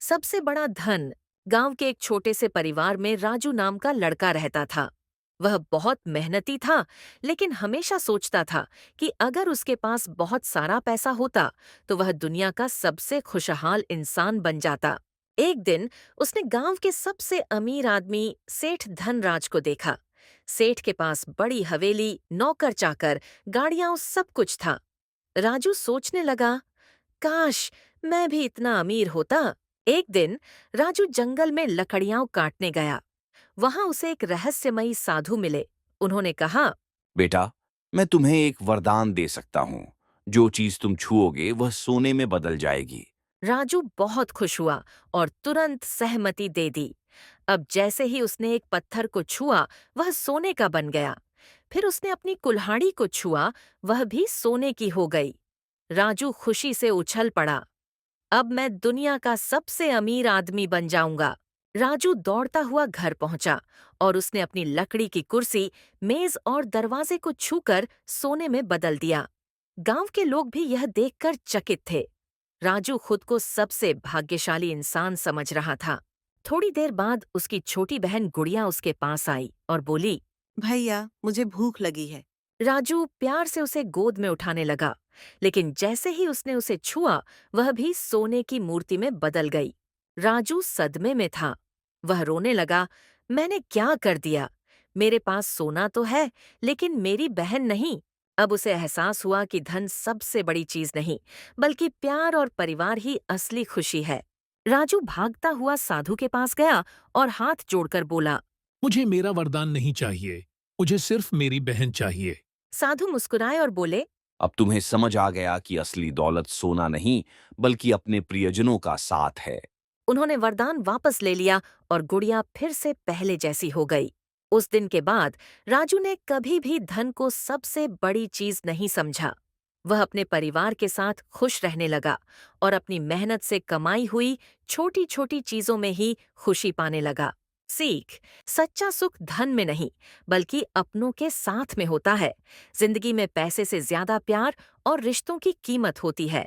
सबसे बड़ा धन। गांव के एक छोटे से परिवार में राजू नाम का लड़का रहता था। वह बहुत मेहनती था, लेकिन हमेशा सोचता था कि अगर उसके पास बहुत सारा पैसा होता तो वह दुनिया का सबसे खुशहाल इंसान बन जाता। एक दिन उसने गांव के सबसे अमीर आदमी सेठ धनराज को देखा। सेठ के पास बड़ी हवेली, नौकर चाकर, गाड़ियां, सब कुछ था। राजू सोचने लगा, काश मैं भी इतना अमीर होता। एक दिन राजू जंगल में लकड़ियां काटने गया। वहां उसे एक रहस्यमयी साधु मिले। उन्होंने कहा, बेटा, मैं तुम्हें एक वरदान दे सकता हूँ। जो चीज तुम छुओगे वह सोने में बदल जाएगी। राजू बहुत खुश हुआ और तुरंत सहमति दे दी। अब जैसे ही उसने एक पत्थर को छुआ, वह सोने का बन गया। फिर उसने अपनी कुल्हाड़ी को छुआ, वह भी सोने की हो गई। राजू खुशी से उछल पड़ा, अब मैं दुनिया का सबसे अमीर आदमी बन जाऊंगा। राजू दौड़ता हुआ घर पहुंचा और उसने अपनी लकड़ी की कुर्सी, मेज और दरवाजे को छूकर सोने में बदल दिया। गांव के लोग भी यह देखकर चकित थे। राजू खुद को सबसे भाग्यशाली इंसान समझ रहा था। थोड़ी देर बाद उसकी छोटी बहन गुड़िया उसके पास आई और बोली, भैया, मुझे भूख लगी है। राजू प्यार से उसे गोद में उठाने लगा, लेकिन जैसे ही उसने उसे छुआ, वह भी सोने की मूर्ति में बदल गई। राजू सदमे में था। वह रोने लगा, मैंने क्या कर दिया? मेरे पास सोना तो है, लेकिन मेरी बहन नहीं। अब उसे एहसास हुआ कि धन सबसे बड़ी चीज नहीं, बल्कि प्यार और परिवार ही असली खुशी है। राजू भागता हुआ साधु के पास गया और हाथ जोड़कर बोला। मुझे मेरा वरदान नहीं चाहिए। मुझे सिर्फ मेरी बहन चाहिए। साधु मुस्कुराए और बोले, अब तुम्हें समझ आ गया कि असली दौलत सोना नहीं, बल्कि अपने प्रियजनों का साथ है। उन्होंने वरदान वापस ले लिया और गुड़िया फिर से पहले जैसी हो गई। उस दिन के बाद राजू ने कभी भी धन को सबसे बड़ी चीज नहीं समझा। वह अपने परिवार के साथ खुश रहने लगा और अपनी मेहनत से कमाई हुई छोटी छोटी चीजों में ही खुशी पाने लगा। सीख, सच्चा सुख धन में नहीं, बल्कि अपनों के साथ में होता है। जिंदगी में पैसे से ज्यादा प्यार और रिश्तों की कीमत होती है।